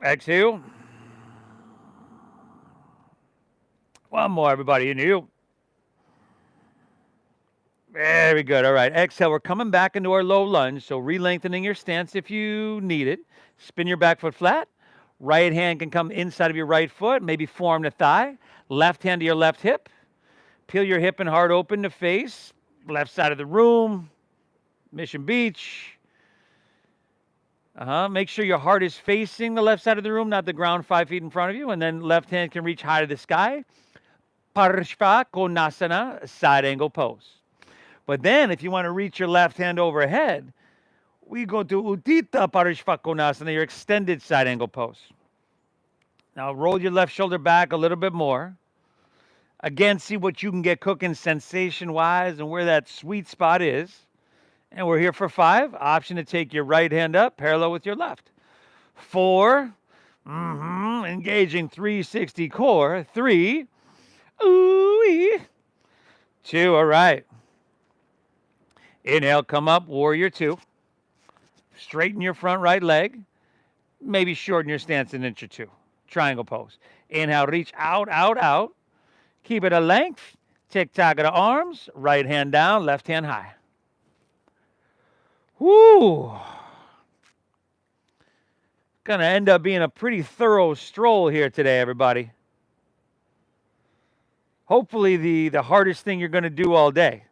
S1: Exhale. One more, everybody. Inhale. Very good. All right. Exhale. We're coming back into our low lunge. So re-lengthening your stance if you need it. Spin your back foot flat. Right hand can come inside of your right foot. Maybe forearm to thigh. Left hand to your left hip. Peel your hip and heart open to face. Left side of the room. Mission Beach. Make sure your heart is facing the left side of the room, not the ground 5 feet in front of you. And then left hand can reach high to the sky. Parshva Konasana, side angle pose. But then if you want to reach your left hand overhead, we go to Uttita Parshva Konasana, your extended side angle pose. Now roll your left shoulder back a little bit more. Again, see what you can get cooking sensation-wise and where that sweet spot is. And we're here for 5. Option to take your right hand up, parallel with your left. 4. Engaging 360 core. 3. Ooh-wee. 2. All right. Inhale, come up, warrior 2. Straighten your front right leg. Maybe shorten your stance an inch or 2. Triangle pose. Inhale, reach out, out, out. Keep it a length. Tick-tock of the arms. Right hand down, left hand high. Woo! Gonna end up being a pretty thorough stroll here today, everybody. Hopefully the hardest thing you're gonna do all day.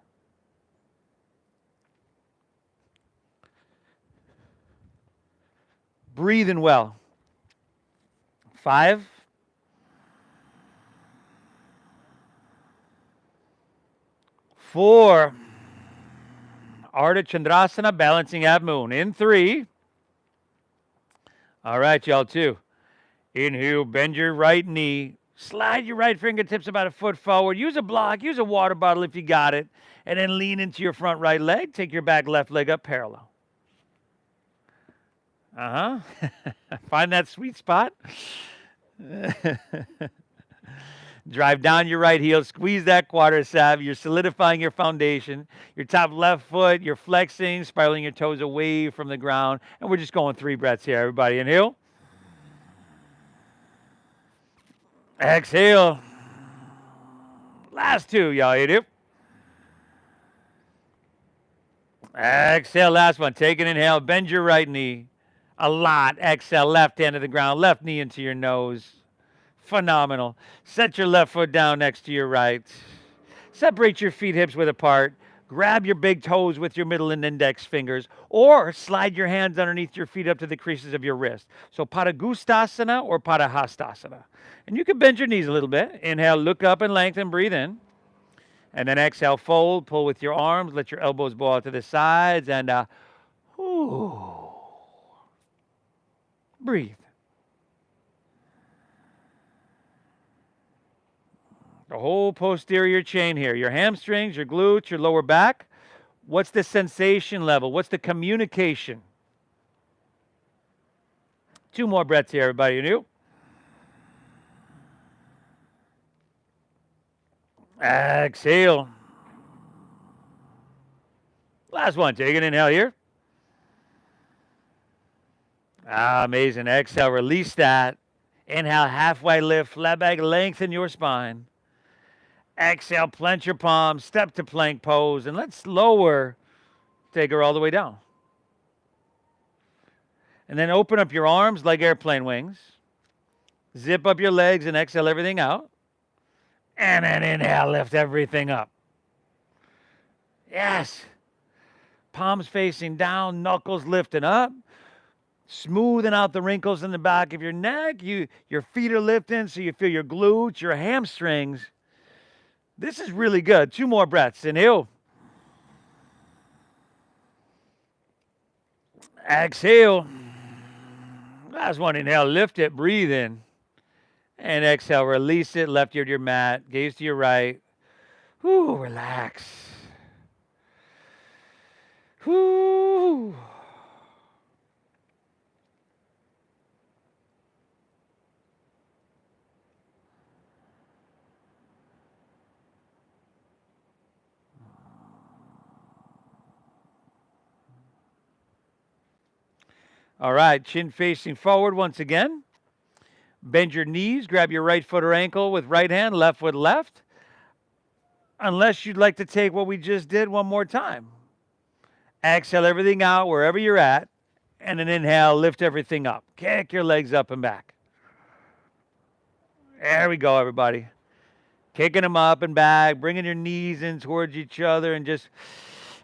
S1: Breathing well. 5. 4. Ardha Chandrasana, balancing half moon. In 3. All right, y'all, 2. Inhale, bend your right knee. Slide your right fingertips about a foot forward. Use a block, use a water bottle if you got it. And then lean into your front right leg. Take your back left leg up parallel. Find that sweet spot. Drive down your right heel, squeeze that quadricep. You're solidifying your foundation. Your top left foot, you're flexing, spiraling your toes away from the ground. And we're just going 3 breaths here, everybody. Inhale. Exhale. Last 2, y'all. Inhale. Exhale, last one. Take an inhale. Bend your right knee a lot. Exhale, left hand to the ground, left knee into your nose. Phenomenal. Set your left foot down next to your right. Separate your feet hips width apart. Grab your big toes with your middle and index fingers, or slide your hands underneath your feet up to the creases of your wrist. So Padagustasana or Padahastasana. And you can bend your knees a little bit. Inhale, look up and lengthen, breathe in. And then exhale, fold, pull with your arms, let your elbows bow out to the sides, and breathe. The whole posterior chain here, your hamstrings, your glutes, your lower back. What's the sensation level? What's the communication? 2 more breaths here, everybody. You exhale. Last one. Take an inhale here. Amazing. Exhale. Release that. Inhale. Halfway lift. Flat back. Lengthen your spine. Exhale. Plant your palms. Step to plank pose. And let's lower. Take her all the way down. And then open up your arms like airplane wings. Zip up your legs and exhale everything out. And then inhale, lift everything up. Yes. Palms facing down, knuckles lifting up. Smoothing out the wrinkles in the back of your neck. Your feet are lifting so you feel your glutes, your hamstrings. This is really good. 2 more breaths. Inhale. Exhale. Last one. Inhale, lift it, breathe in. And exhale, release it, left ear to your mat, gaze to your right. Whoo, relax. Whoo. All right, chin facing forward once again. Bend your knees, grab your right foot or ankle with right hand, left foot left. Unless you'd like to take what we just did one more time. Exhale everything out wherever you're at. And then inhale, lift everything up. Kick your legs up and back. There we go, everybody. Kicking them up and back, bringing your knees in towards each other, and just,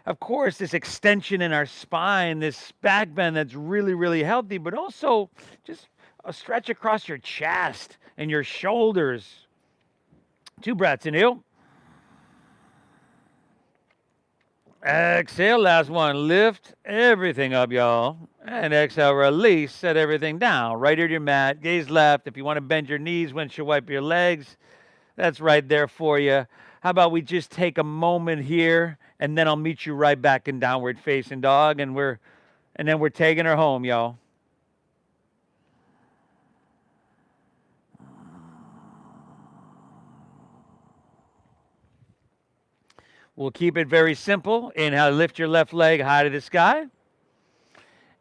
S1: of course, this extension in our spine, this back bend that's really, really healthy, but also just a stretch across your chest and your shoulders. 2 breaths, inhale. Exhale, last one. Lift everything up, y'all. And exhale, release, set everything down. Right ear to your mat, gaze left. If you want to bend your knees, windshield wipe your legs, that's right there for you. How about we just take a moment here, and then I'll meet you right back in downward facing dog, and then we're taking her home, y'all. We'll keep it very simple. Inhale, lift your left leg high to the sky.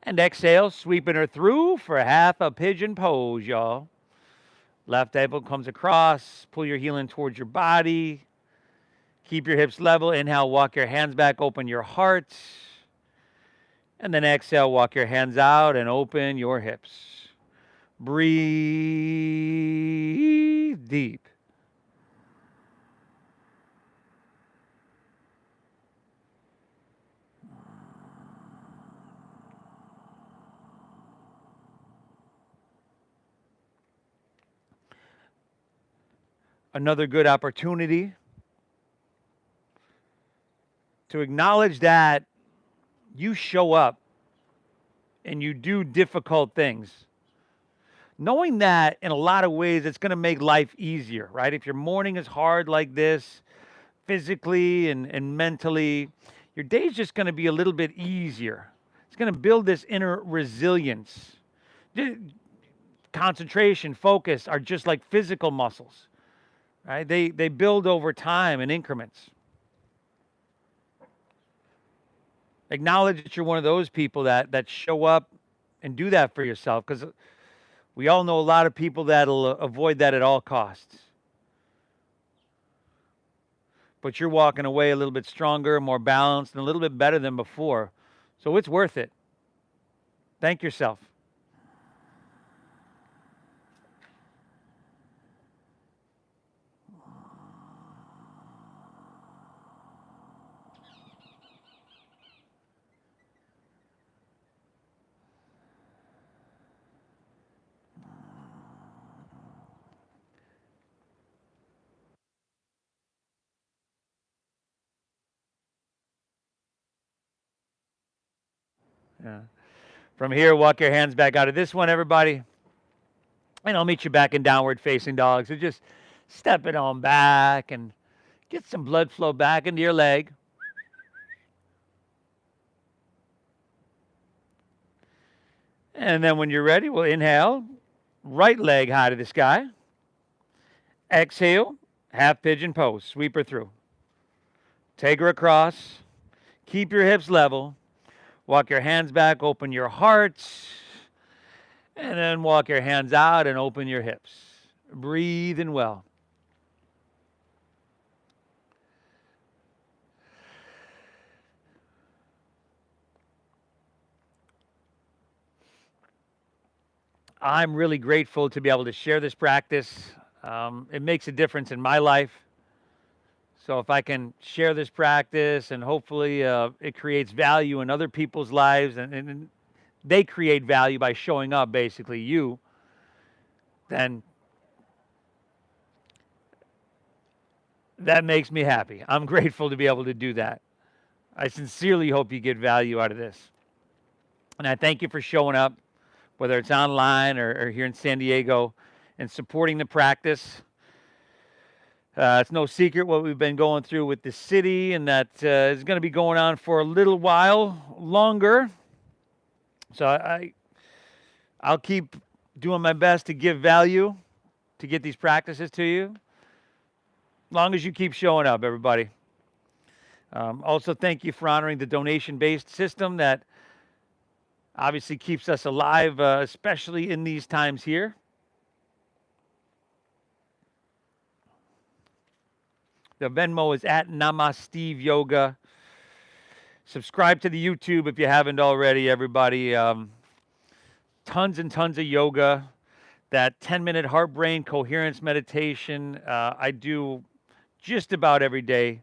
S1: And exhale, sweeping her through for half a pigeon pose, y'all. Left elbow comes across. Pull your heel in towards your body. Keep your hips level. Inhale, walk your hands back, open your heart. And then exhale, walk your hands out and open your hips. Breathe deep. Another good opportunity to acknowledge that you show up and you do difficult things. Knowing that in a lot of ways it's going to make life easier, right? If your morning is hard like this, physically and mentally, your day's just going to be a little bit easier. It's going to build this inner resilience. Concentration, focus are just like physical muscles. Right? They build over time in increments. Acknowledge that you're one of those people that show up and do that for yourself, because we all know a lot of people that'll avoid that at all costs. But you're walking away a little bit stronger, more balanced, and a little bit better than before. So it's worth it. Thank yourself. Yeah. From here, walk your hands back out of this one, everybody. And I'll meet you back in downward facing dog. So just step it on back and get some blood flow back into your leg. And then when you're ready, we'll inhale, right leg high to the sky. Exhale, half pigeon pose, sweep her through. Take her across. Keep your hips level. Walk your hands back, open your heart. And then walk your hands out and open your hips. Breathe in well. I'm really grateful to be able to share this practice. It makes a difference in my life. So if I can share this practice and hopefully it creates value in other people's lives, and they create value by showing up, basically, you, then that makes me happy. I'm grateful to be able to do that. I sincerely hope you get value out of this. And I thank you for showing up, whether it's online or here in San Diego, and supporting the practice. It's no secret what we've been going through with the city, and that is going to be going on for a little while longer. So I'll keep doing my best to give value, to get these practices to you, as long as you keep showing up, everybody. Also, thank you for honoring the donation-based system that Obviously keeps us alive, especially in these times here. The Venmo is at Namasteve Yoga. Subscribe to the YouTube if you haven't already, everybody. Tons and tons of yoga. That 10-minute heart brain coherence meditation I do just about every day.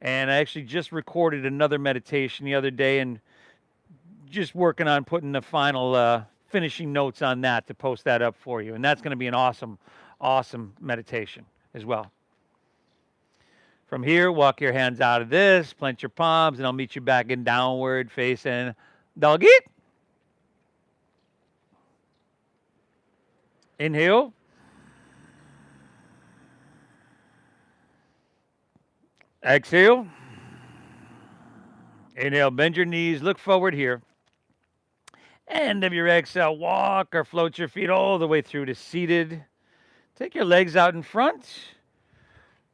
S1: And I actually just recorded another meditation the other day and just working on putting the final finishing notes on that to post that up for you. And that's going to be an awesome, awesome meditation as well. From here, walk your hands out of this, plant your palms, and I'll meet you back in downward facing doggy. Inhale. Exhale. Inhale, bend your knees, look forward here. End of your exhale, walk or float your feet all the way through to seated. Take your legs out in front.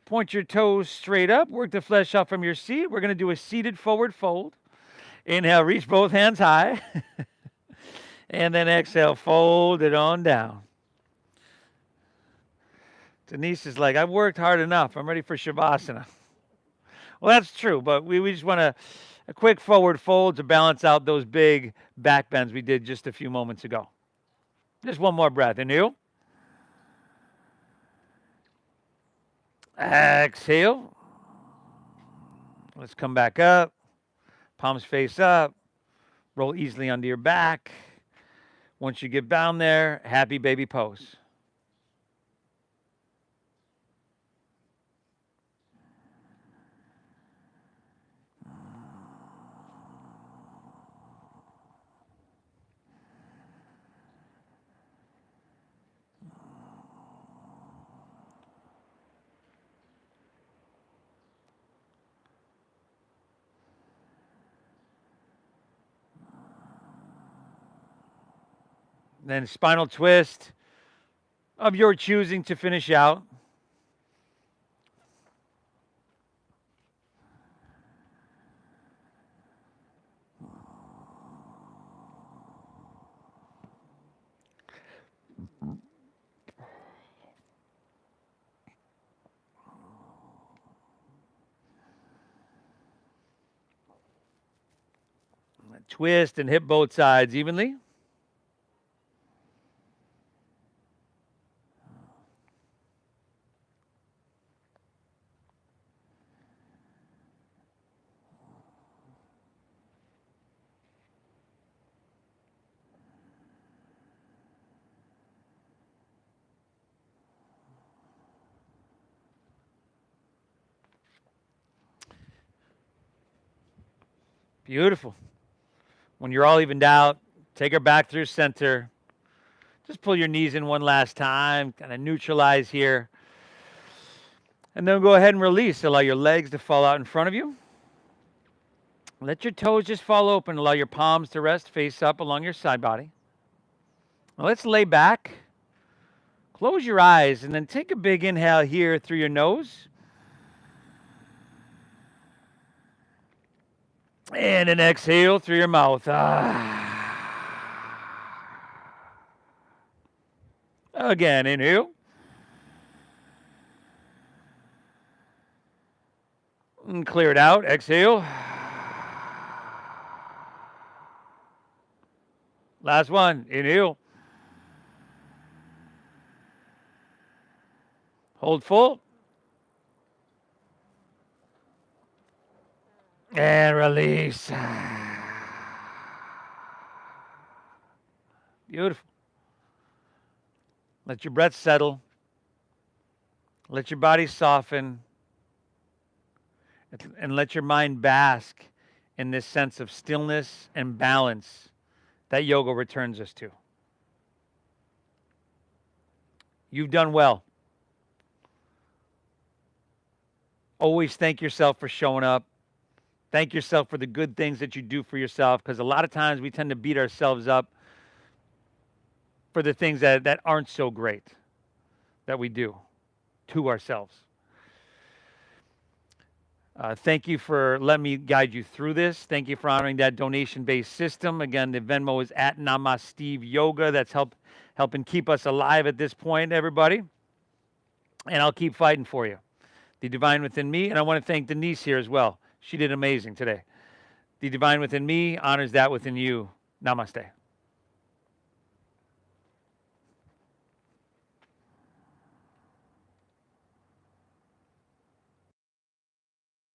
S1: Point your toes straight up. Work the flesh out from your seat. We're going to do a seated forward fold. Inhale, reach both hands high. And then exhale, fold it on down. Denise is like, I've worked hard enough. I'm ready for Shavasana. Well, that's true, but we just want a quick forward fold to balance out those big back bends we did just a few moments ago. Just one more breath. Inhale. Exhale. Let's come back up. Palms face up. Roll easily onto your back. Once you get down there, happy baby pose. Then spinal twist of your choosing to finish out. Twist and hit both sides evenly. Beautiful. When you're all evened out, take her back through center. Just pull your knees in one last time, kind of neutralize here. And then go ahead and release. Allow your legs to fall out in front of you. Let your toes just fall open. Allow your palms to rest face up along your side body. Now let's lay back. Close your eyes and then take a big inhale here through your nose. And an exhale through your mouth. Again, inhale. And clear it out. Exhale. Last one. Inhale. Hold full. And release. Beautiful. Let your breath settle. Let your body soften. And let your mind bask in this sense of stillness and balance that yoga returns us to. You've done well. Always thank yourself for showing up. Thank yourself for the good things that you do for yourself, because a lot of times we tend to beat ourselves up for the things that aren't so great that we do to ourselves. Thank you for letting me guide you through this. Thank you for honoring that donation-based system. Again, the Venmo is at Namasteve Yoga. That's helping keep us alive at this point, everybody. And I'll keep fighting for you. The divine within me, and I want to thank Denise here as well. She did amazing today. The divine within me honors that within you. Namaste.